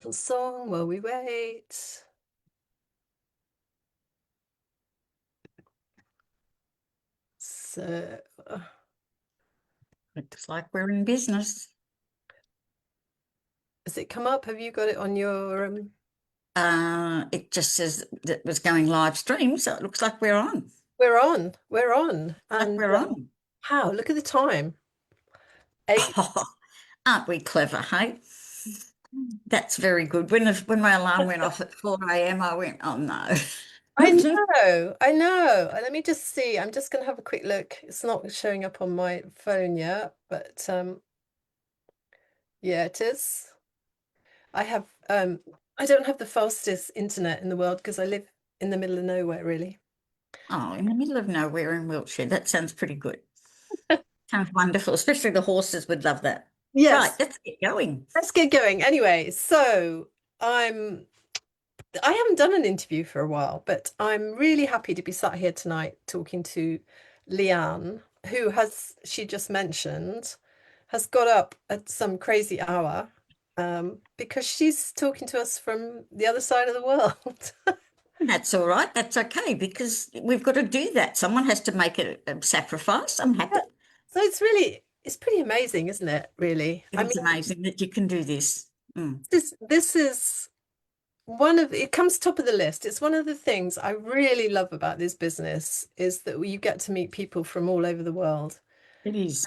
Little song while we wait. So, Looks like we're in business. has it come up? Have you got it on your It just says that it was going live stream, so it looks like we're on. we're on. We're on. Like And we're on. how? Look at the time. Eight. Oh, aren't we clever, hey? That's very good. When my alarm went off at 4 a.m., I went, oh no. I know. I know. Let me just see. I'm just going to have a quick look. It's not showing up on my phone yet, but yeah, it is. I have I don't have the fastest internet in the world because I live in the middle of nowhere, really. Oh, in the middle of nowhere in Wiltshire. That sounds pretty good. Sounds wonderful. Especially the horses would love that. Right, Yes. let's get going. Let's get going. Anyway, so I haven't done an interview for a while, but I'm really happy to be sat here tonight talking to Leanne, who she just mentioned, has got up at some crazy hour, because she's talking to us from the other side of the world. That's all right. That's okay because we've got to do that. Someone has to make a sacrifice. I'm happy. So it's pretty amazing, isn't it, really? It I is mean, amazing that you can do this. Mm. this is it comes top of the list. It's one of the things I really love about this business is that you get to meet people from all over the world. It is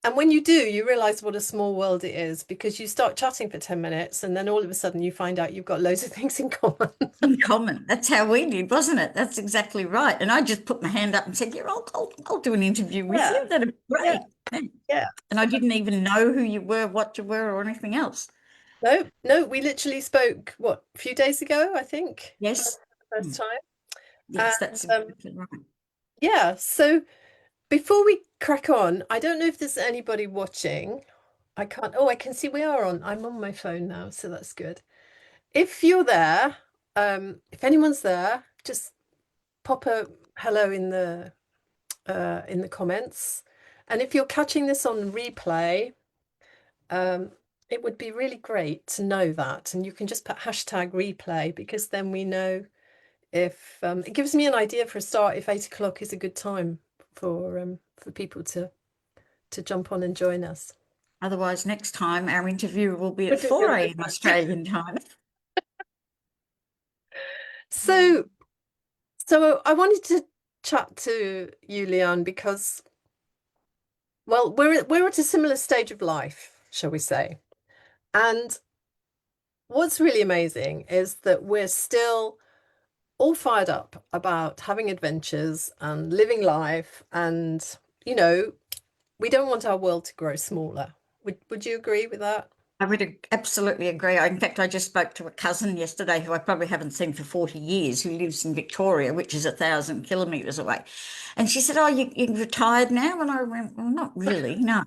And when you do, you realize what a small world it is because you start chatting for 10 minutes and then all of a sudden you find out you've got loads of things in common. in common. That's how we did, wasn't it? That's exactly right. And I just put my hand up and said, "Yeah, I'll do an interview with Yeah, you. That'd be yeah, great." yeah. And I didn't even know who you were, what you were, or anything else. No, no, we literally spoke, what, a few days ago, I think, for Yes. the first Mm. time. Yes, And that's exactly right. yeah, so before we crack on, I don't know if there's anybody watching. I can't, oh, I can see we are on. I'm on my phone now, so that's good. If you're there, if anyone's there, just pop a hello in the comments. And if you're catching this on replay, um, it would be really great to know that. And you can just put hashtag replay because then we know if it gives me an idea for a start if 8 o'clock is a good time for people to jump on and join us. Otherwise, next time our interview will be at We'll do the 4 other a.m. time. Australian time. So, so I wanted to chat to you, Leanne, because well, we're at a similar stage of life, shall we say? And what's really amazing is that we're still all fired up about having adventures and living life. And, you know, we don't want our world to grow smaller. Would you agree with that? I would absolutely agree. In fact, I just spoke to a cousin yesterday who I probably haven't seen for 40 years, who lives in Victoria, which is 1,000 kilometres away. And she said, "Oh, you're retired now?" And I went, "Well, not really. No,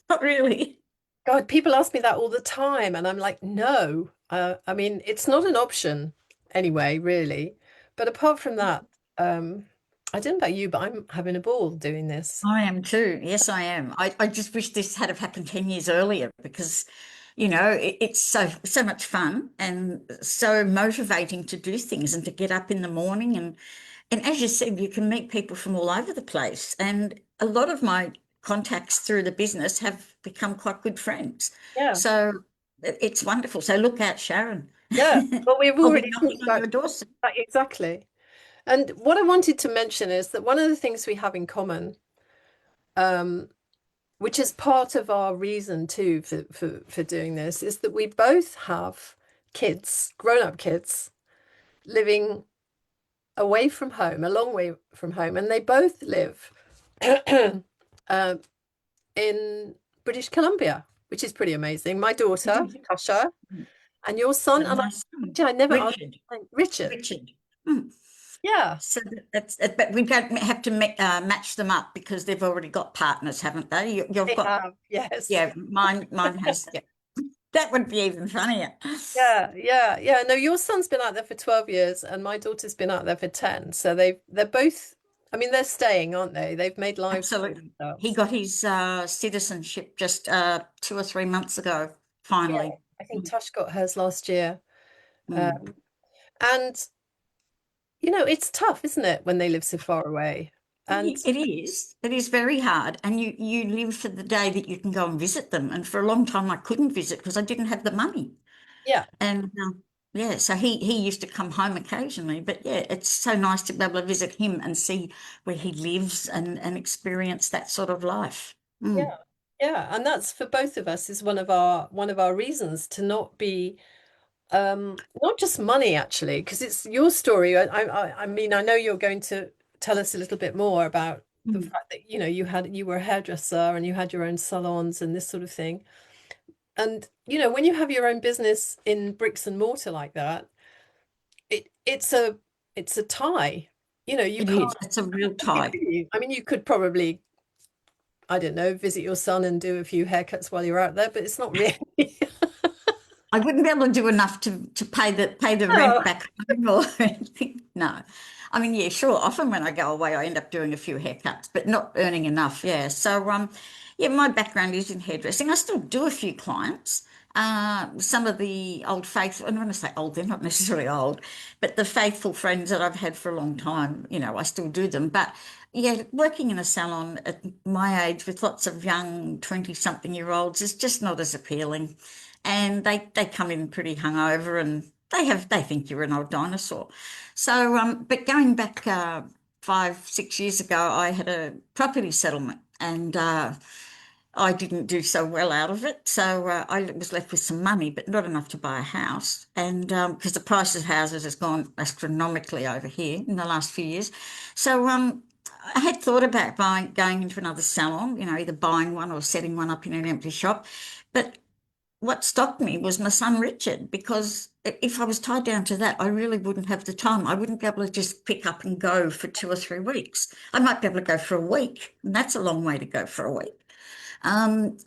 not really." God, people ask me that all the time, and I'm like, no. I mean, it's not an option anyway, really. But apart from that, I don't know about you, but I'm having a ball doing this. I am too. Yes, I am. I just wish this had have happened 10 years earlier because, it's so much fun and so motivating to do things and to get up in the morning and as you said, you can meet people from all over the place. And a lot of my contacts through the business have become quite good friends. Yeah. So it's wonderful. So look out, Sharon. Yeah. Well, we've I'll be already knocking talked on about your doorstep. that exactly. And what I wanted to mention is that one of the things we have in common, um, which is part of our reason too for doing this, is that we both have kids, grown-up kids, living away from home, a long way from home, and they both live uh, in British Columbia, which is pretty amazing. My daughter, Tasha, and your son, And and my son, I never asked Richard. Richard. Richard. Hmm. Yeah, So that's, but we don't have to match them up because they've already got partners, haven't they? You've they got, have. Yes. yeah, mine has, yeah. That would be even funnier. Yeah, yeah, yeah. No, your son's been out there for 12 years and my daughter's been out there for 10. So they're both, I mean, they're staying, aren't they? They've made lives for Absolutely. He themselves. got his citizenship just 2 or 3 months ago, Yeah, finally. I think Tosh got hers last year. Mm. Um, and it's tough, isn't it, when they live so far away? And It is. It is very hard. And you live for the day that you can go and visit them. And for a long time, I couldn't visit because I didn't have the money. yeah, And yeah, so he used to come home occasionally. But yeah, it's so nice to be able to visit him and see where he lives and experience that sort of life. Mm. yeah, yeah. And that's for both of us is one of our reasons to not be not just money actually, because it's your story. I mean, I know you're going to tell us a little bit more about the Mm. fact that you were a hairdresser and you had your own salons and this sort of thing. And when you have your own business in bricks and mortar like that, it's a tie. You It can't is. It's a real book it, tie. can you? I mean, you could probably, I don't know, visit your son and do a few haircuts while you're out there, but it's not really. I wouldn't be able to do enough to pay the rent Oh, back home or anything. No. I mean, yeah, sure. Often when I go away, I end up doing a few haircuts, but not earning enough. Yeah. So, yeah, my background is in hairdressing. I still do a few clients. Some of the old faithful, and when I say old, they're not necessarily old, but the faithful friends that I've had for a long time, I still do them. But yeah, working in a salon at my age with lots of young 20-something-year-olds is just not as appealing, and they come in pretty hungover and they think you're an old dinosaur. So but going back 5 6 years ago, I had a property settlement, and I didn't do so well out of it. So I was left with some money, but not enough to buy a house. And because the price of houses has gone astronomically over here in the last few years. So I had thought about going into another salon, either buying one or setting one up in an empty shop. But what stopped me was my son Richard, because if I was tied down to that, I really wouldn't have the time. I wouldn't be able to just pick up and go for 2 or 3 weeks. I might be able to go for a week, and that's a long way to go for a week.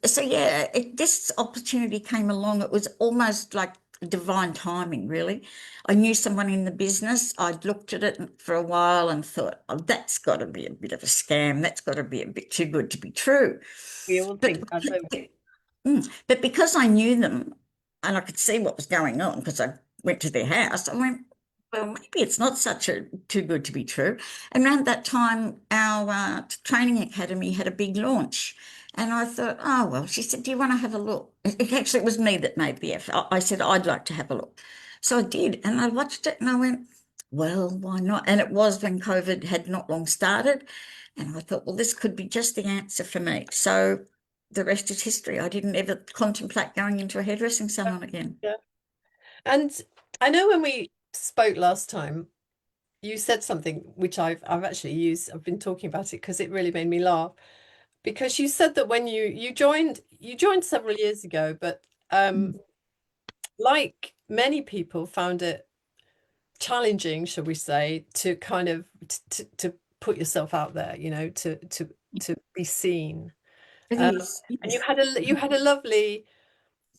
So yeah, this opportunity came along. It was almost like divine timing, really. I knew someone in the business. I'd looked at it for a while and thought, oh, that's got to be a bit of a scam. That's got to be a bit too good to be true. we all But think that, don't we? but because I knew them and I could see what was going on because I went to their house, I went, well, maybe it's not such a too good to be true. And around that time, our training academy had a big launch. And I thought, oh, well, she said, do you want to have a look? It was me that made the effort. I said, I'd like to have a look. So I did. And I watched it and I went, well, why not? And it was when COVID had not long started. And I thought, well, this could be just the answer for me. So the rest is history. I didn't ever contemplate going into a hairdressing salon again. Yeah. And I know when we spoke last time, you said something which I've actually used. I've been talking about it because it really made me laugh. Because you said that when you joined several years ago, but Mm. like many people found it challenging, shall we say, to kind of to put yourself out there, to be seen. It Um, is. and you Yes. had a lovely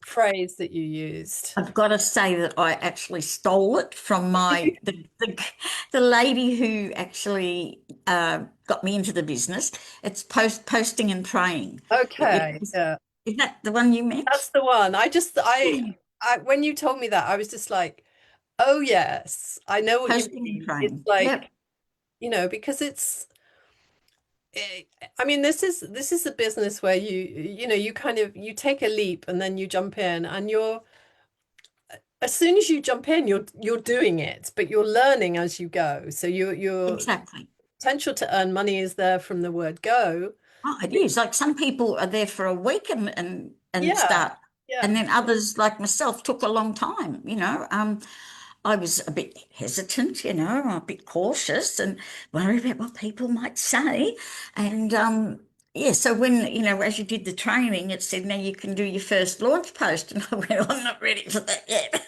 phrase that you used. I've got to say that I actually stole it from the lady who actually got me into the business. It's posting and praying. Okay, yeah, Is that the one you meant? that's the one. I just Yeah. when you told me that, I was just like, oh yes, I know what you Posting and mean. It's praying. like, Yep. because eh, I mean, this is a business where you kind of you take a leap and then you jump in, and as soon as you jump in, you're doing it, but you're learning as you go. So your Exactly. potential to earn money is there from the word go. Oh, it is. Like some people are there for a week and Yeah, start, yeah. and then others, like myself, took a long time. I was a bit hesitant, a bit cautious and worried about what people might say. And yeah, so when, as you did the training, it said, now you can do your first launch post. And I went, "Oh, I'm not ready for that yet."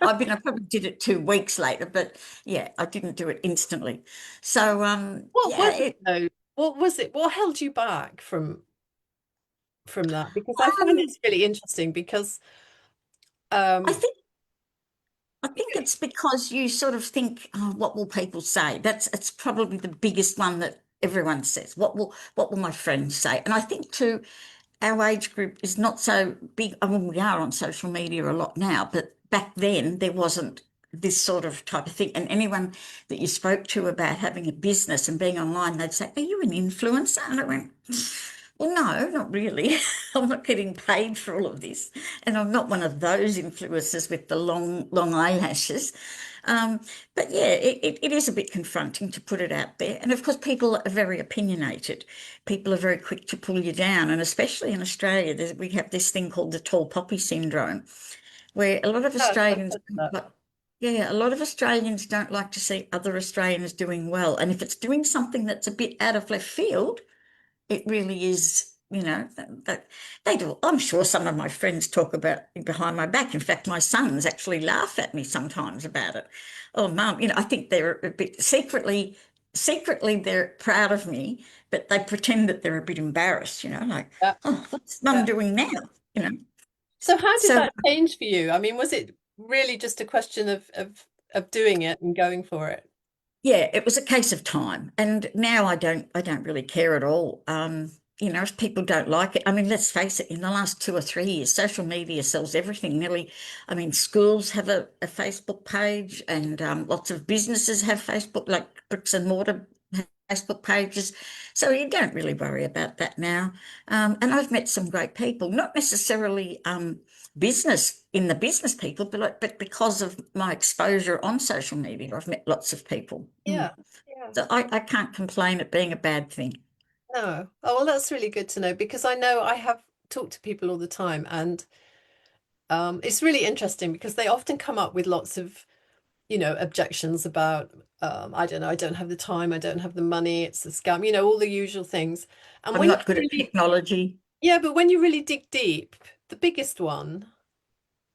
I probably did it 2 weeks later, but yeah, I didn't do it instantly. So What yeah, was it though? What was it? What held you back from that? Because I find um, it's really interesting because I um think I think it's because you sort of think, oh, what will people say? It's probably the biggest one that everyone says. What will my friends say? And I think too, our age group is not so big. I mean, we are on social media a lot now, but back then there wasn't this sort of type of thing. And anyone that you spoke to about having a business and being online, they'd say, "Are you an influencer?" And I went, "Well, no, not really. I'm not getting paid for all of this. And I'm not one of those influencers with the long eyelashes." Um, but yeah, it is a bit confronting to put it out there. And of course, people are very opinionated. People are very quick to pull you down. And especially in Australia, we have this thing called the tall poppy syndrome, where a lot of Yes, I've Australians, heard that. yeah, a lot of Australians don't like to see other Australians doing well. And if it's doing something that's a bit out of left field, it really is, that they do. I'm sure some of my friends talk about it behind my back. In fact, my sons actually laugh at me sometimes about it. Oh, mum, I think they're a bit secretly they're proud of me, but they pretend that they're a bit embarrassed, like, Yeah, "Oh, what's mum yeah. doing now?" You know. So how did So that change for you? I mean, was it really just a question of doing it and going for it? yeah, it was a case of time. And now I don't really care at all. If people don't like it, I mean, let's face it, in the last 2 or 3 years, social media sells everything. Nearly, I mean, schools have a Facebook page, and lots of businesses have Facebook, like bricks and mortar have Facebook pages. So you don't really worry about that now. And I've met some great people, not necessarily business people, but because of my exposure on social media, I've met lots of people. Yeah, yeah. So I can't complain it being a bad thing. No. Oh, well, that's really good to know because I know I have talked to people all the time, and it's really interesting because they often come up with lots of, objections about, I don't know, I don't have the time, I don't have the money, it's a scam, all the usual things. And I'm when you not good at really, technology. yeah, but when you really dig deep, the biggest one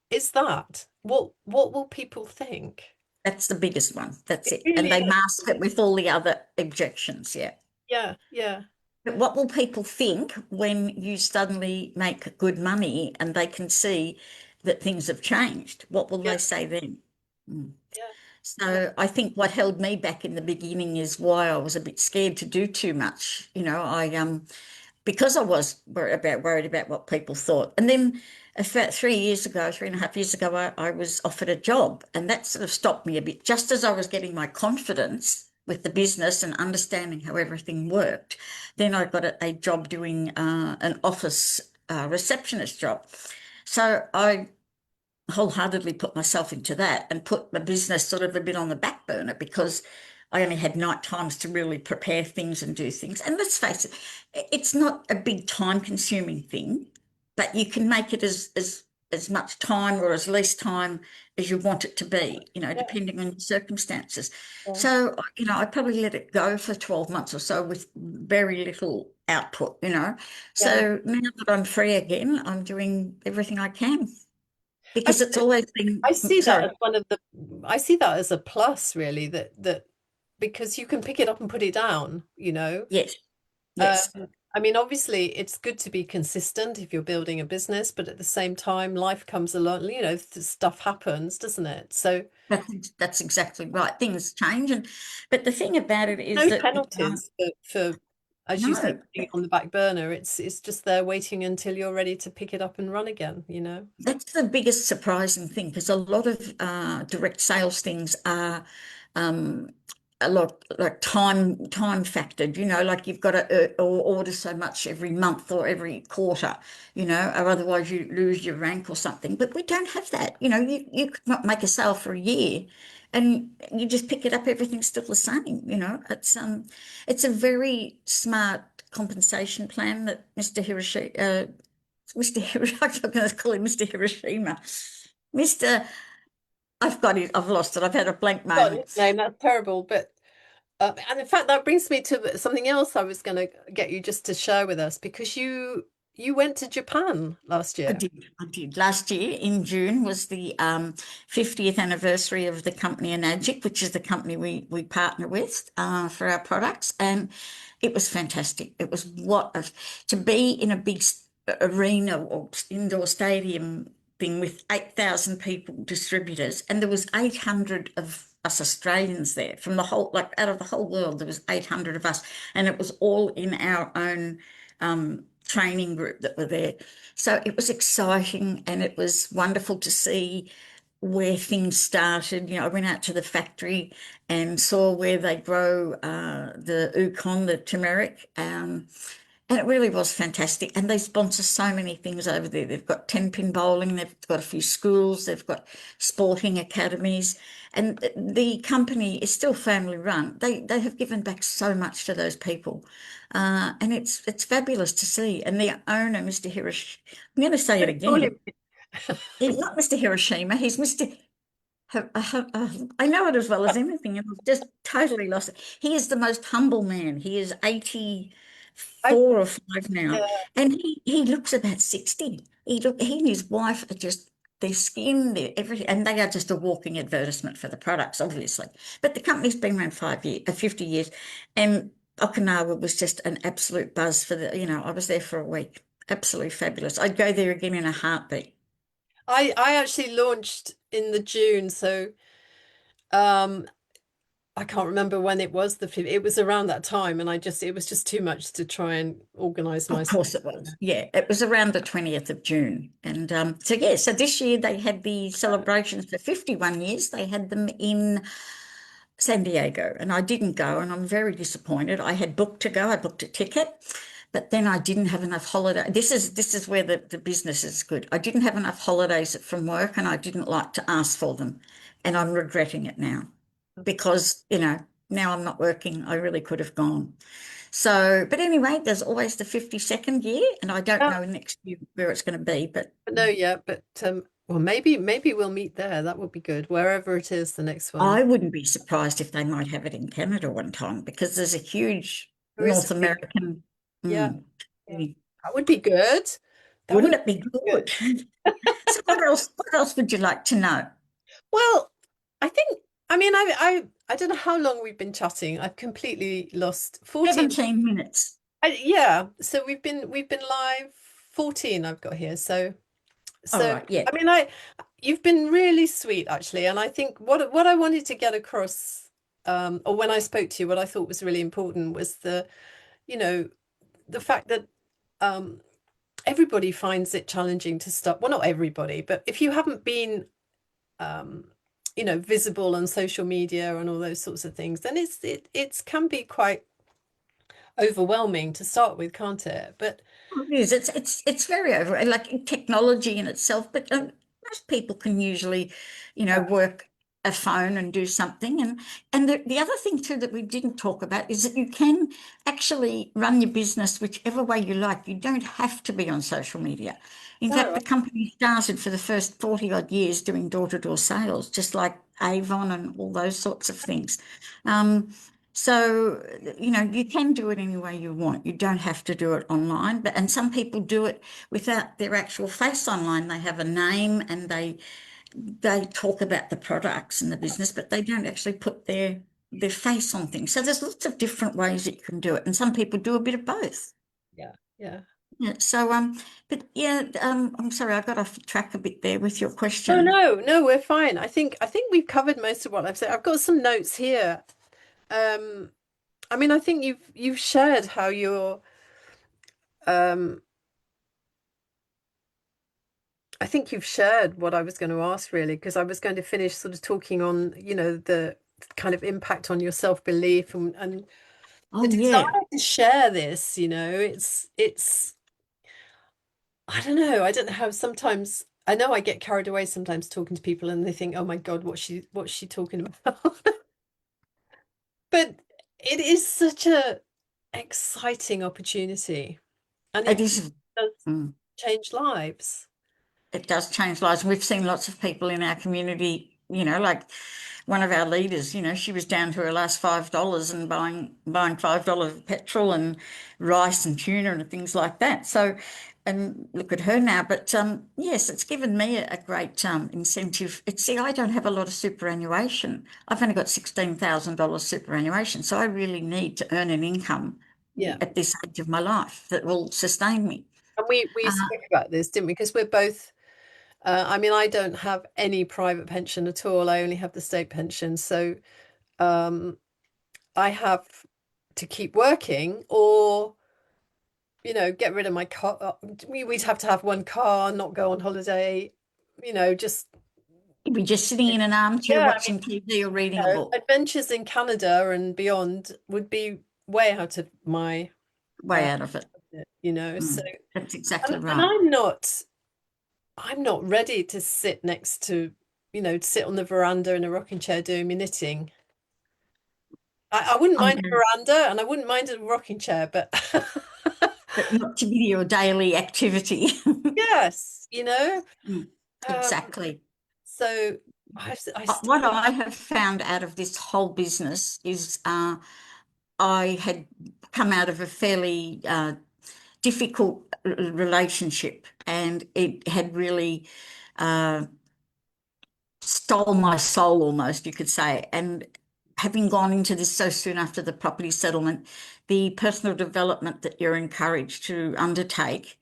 is that what will people think? That's the biggest one. That's It it. And really they is. mask it with all the other objections. Yeah. Yeah, yeah, But what will people think when you suddenly make good money and they can see that things have changed? What will yeah, they say then? Mm. yeah, yeah, So I think what held me back in the beginning is why I was a bit scared to do too much. I because I was worried about what people thought. And then about 3 years ago, 3.5 years ago, I was offered a job, and that sort of stopped me a bit. Just as I was getting my confidence with the business and understanding how everything worked, then I got a job doing an office receptionist job. So I wholeheartedly put myself into that and put my business sort of a bit on the back burner because I only had night times to really prepare things and do things. And let's face it, it's not a big time consuming thing, but you can make it as much time or as least time as you want it to be, yeah, depending on your circumstances. yeah, So, I probably let it go for 12 months or so with very little output. yeah. So now that I'm free again, I'm doing everything I can I because it's always been, I see that sorry, as I see that as a plus, really, that because you can pick it up and put it down, yes, Um, yes, I mean, obviously, it's good to be consistent if you're building a business, but at the same time, life comes along, stuff happens, doesn't it? So, that's exactly right. Things change, but the thing about it is no that penalties for, as you say, no, putting it on the back burner. It's just there waiting until you're ready to pick it up and run again. that's the biggest surprising thing because a lot of direct sales things are um, a lot like time factored. Like you've got to order so much every month or every quarter. Or otherwise you lose your rank or something. But we don't have that. You could not make a sale for a year, and you just pick it up. Everything's still the same. It's a very smart compensation plan that Mr. Hiroshi Mr. Hiroshima, I'm going to call him Mr. Hiroshima. Mr. I've got it. I've lost it. I've had a blank Got moment. his name, that's terrible. But and in fact, that brings me to something else I was going to get you just to share with us because you went to Japan last I year. did. I did. Last year in June was the 50th anniversary of the company Enagic, which is the company we partner with for our products. And it was fantastic. It was to be in a big arena or indoor stadium thing with 8,000 people, distributors, and there was 800 of us Australians there from the whole, like out of the whole world, there was 800 of us, and it was all in our own training group that were there. So it was exciting and it was wonderful to see where things started. I went out to the factory and saw where they grow the ukon, the turmeric. And it really was fantastic. And they sponsor so many things over there. They've got 10-pin bowling, they've got a few schools, they've got sporting academies. And the company is still family run. They have given back so much to those people. And it's fabulous to see. And the owner, Mr. Hirosh, I'm going to say it Call again. him. He's not Mr. Hiroshima, he's Mr. I know it as well as anything, and I've just totally lost it. He is the most humble man. He is I 84 or 5 now, yeah. and he looks about 60. He and his wife are just their skin, their everything, and they are just a walking advertisement for the products, obviously. But the company's been around 5 years, 50 years, and Okinawa was just an absolute buzz for I was there for a week. Absolutely fabulous. I'd go there again in a heartbeat. I actually launched in the June, so um I can't remember when it was it was around that time, and it was just too much to try and organize Of myself. course it was. Yeah, it was around the 20th of June. And so this year they had the celebrations for 51 years. They had them in San Diego, and I didn't go, and I'm very disappointed. I had booked to go, I booked a ticket, but then I didn't have enough holiday. This is where the business is good. I didn't have enough holidays from work, and I didn't like to ask for them. And I'm regretting it now because, now I'm not working. I really could have gone. So, but anyway, there's always the 52nd year, and I don't Yeah, know next year where it's going to be, but no, yeah, but well, maybe we'll meet there. That would be good, wherever it is, the next one. I wouldn't be surprised if they might have it in Canada one time because there's a huge There is a North big, American. yeah, Mm, yeah. That would be good. That wouldn't would it be be good. good? So what else? What else would you like to know? Well, I think, I mean, I don't know how long we've been chatting. I've completely lost 14. 17 minutes. Yeah, so we've been live 14 I've got here. So All so right. Yeah. I mean you've been really sweet actually, and I think what I wanted to get across or when I spoke to you, what I thought was really important was you know the fact that um everybody finds it challenging to start. Well, not everybody, but if you haven't been um visible on social media and all those sorts of things, then it can be quite overwhelming to start with, can't it? But It is. It's very over like technology in itself, but most people can usually, work a phone and do something. And the other thing too that we didn't talk about is that you can actually run your business whichever way you like. You don't have to be on social media. In fact, oh, the company started for the first 40 odd years doing door-to-door sales, just like Avon and all those sorts of things. Um, so, you can do it any way you want. You don't have to do it online, and some people do it without their actual face online. They have a name and they talk about the products and the business, but they don't actually put their face on things. So there's lots of different ways that you can do it, and some people do a bit of both. yeah, yeah. Yeah, so but yeah, I'm sorry, I got off track a bit there with your Oh question. no, no, we're fine. I think we've covered most of what I've said. I've got some notes here. Um, I mean, I think you've shared how you're um I think you've shared what I was going to ask really, because I was going to finish sort of talking on, the kind of impact on your self-belief and the Oh yeah, desire to share this, it's I don't know. I don't know how sometimes I know I get carried away sometimes talking to people and they think, "Oh my God, what's she talking about?" But it is such a exciting opportunity, and it it is. does Mm. change lives. It does change lives. We've seen lots of people in our community, like one of our leaders, she was down to her last $5 and buying $5 of petrol and rice and tuna and things like that. So, and look at her now. But yes, it's given me a great incentive. See, I don't have a lot of superannuation. I've only got $16,000 superannuation, so I really need to earn an income Yeah. at this age of my life that will sustain me. And we Uh, spoke about this, didn't we? Because we're both, I mean, I don't have any private pension at all. I only have the state pension. So um, I have to keep working or get rid of my car. We'd have to have one car, not go on holiday, just, You'd be just sitting in an armchair yeah, I mean, watching TV or reading a book. adventures in Canada and beyond would be way out of my, Way uh, out of it. so, That's and, exactly and right. I'm not ready to sit next to, to sit on the veranda in a rocking chair doing my knitting. I wouldn't I'm mind a going veranda and I wouldn't mind a rocking chair, but but not to be your daily activity. yes, Mm, um, exactly. so I What still, I have found out of this whole business is I had come out of a fairly difficult relationship, and it had really uh, stole my soul almost, you could say. And having gone into this so soon after the property settlement, the personal development that you're encouraged to undertake,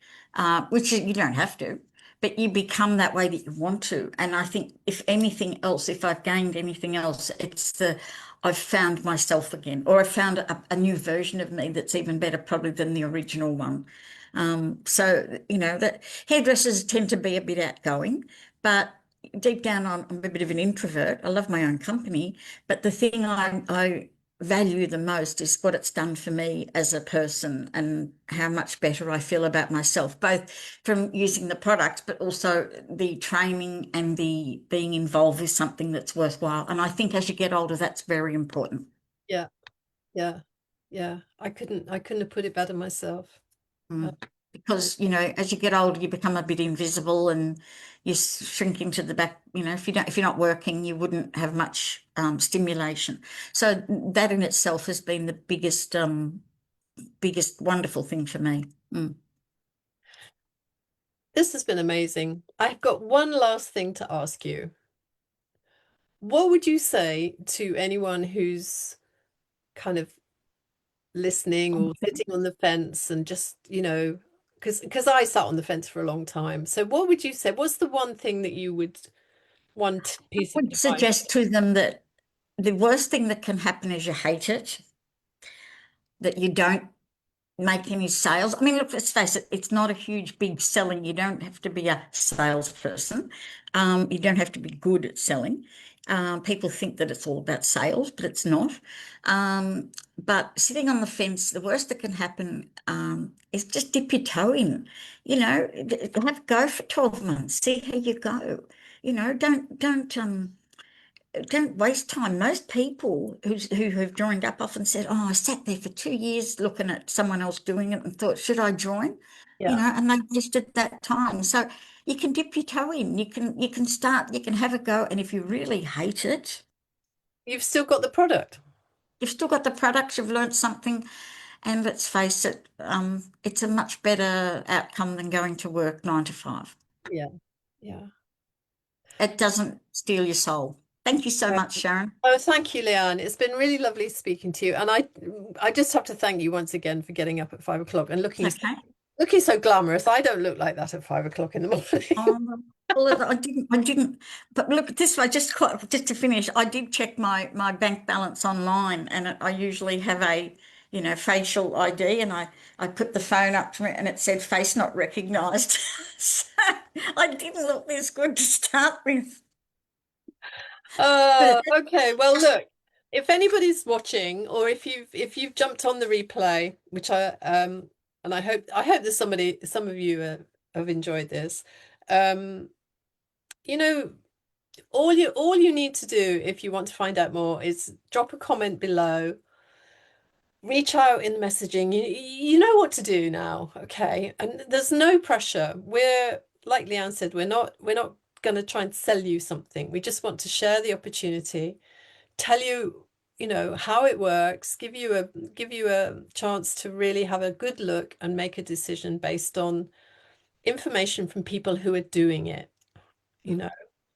which you don't have to, but you become that way that you want to. And I think if anything else, if I've gained anything else, it's I've found myself again, or I've found a new version of me that's even better probably than the original one. So, that hairdressers tend to be a bit outgoing, but deep down, I'm a bit of an introvert. I love my own company, but the thing I value the most is what it's done for me as a person and how much better I feel about myself, both from using the products, but also the training and the being involved with something that's worthwhile. And I think as you get older, that's very important. yeah, yeah, yeah. I couldn't have put it better myself. Uh, Mm. Because, as you get older, you become a bit invisible and you shrink into the back. If you're not working, you wouldn't have much stimulation. So that in itself has been the biggest wonderful thing for me. Mm. this has been amazing. I've got one last thing to ask you. What would you say to anyone who's kind of listening or sitting on the fence and just, because I sat on the fence for a long time. So what would you say? What's the one thing that you would, one I piece of would advice? suggest to them that the worst thing that can happen is you hate it, that you don't make any sales. I mean, look, let's face it, it's not a huge, big selling. You don't have to be a salesperson. You don't have to be good at selling. People think that it's all about sales, but it's not. But sitting on the fence, the worst that can happen is just dip your toe in. Have a go for 12 months, see how you go. Don't waste time. Most people who have joined up often said, "Oh, I sat there for 2 years looking at someone else doing it and thought, should I join?" Yeah. And they wasted that time. So you can dip your toe in. You can start. You can have a go, and if you really hate it, You've still got the product. you've still got the products. You've learned something, and let's face it, it's a much better outcome than going to work 9 to 5. Yeah. Yeah. It doesn't steal your soul. Thank you so Right. much, Sharon. Oh, thank you, Leanne. It's been really lovely speaking to you. And I just have to thank you once again for getting up at 5 o'clock and It's okay. looking so glamorous. I don't look like that at 5 o'clock in the morning. Well, I didn't. But look at this way. Just to finish, I did check my bank balance online, and I usually have a, facial ID, and I put the phone up to it, and it said face not recognised. So I didn't look this good to start with. Oh, But okay. Well, look, if anybody's watching or if you've jumped on the replay, which and I hope that some of you have enjoyed this. Um, you know, all you need to do if you want to find out more is drop a comment below, reach out in the messaging. You know what to do now, okay? And there's no pressure. We're like Leanne said, we're not going to try and sell you something. We just want to share the opportunity, tell you, how it works, give you a chance to really have a good look and make a decision based on information from people who are doing it, you know.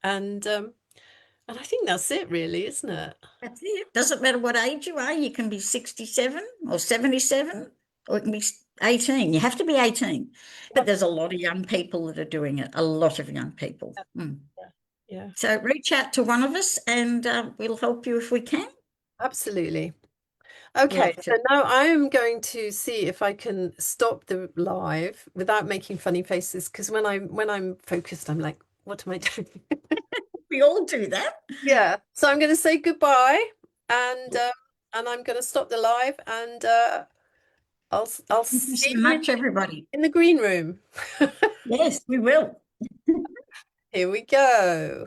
And I think that's it really, isn't it? that's it. Doesn't matter what age you are. You can be 67 or 77, or it can be 18. You have to be 18. But Yep. there's a lot of young people that are doing it. A lot of young people. Yep. Mm. Yeah. Yeah, So reach out to one of us, and we'll help you if we can. absolutely. Okay, Loved so it. now I am going to see if I can stop the live without making funny faces because when I'm focused, I'm like, what am I doing? We all do that. Yeah. So I'm going to say goodbye and and I'm going to stop the live and I'll Thank you see so you much, everybody. in the green room. Yes, we will. Here we go.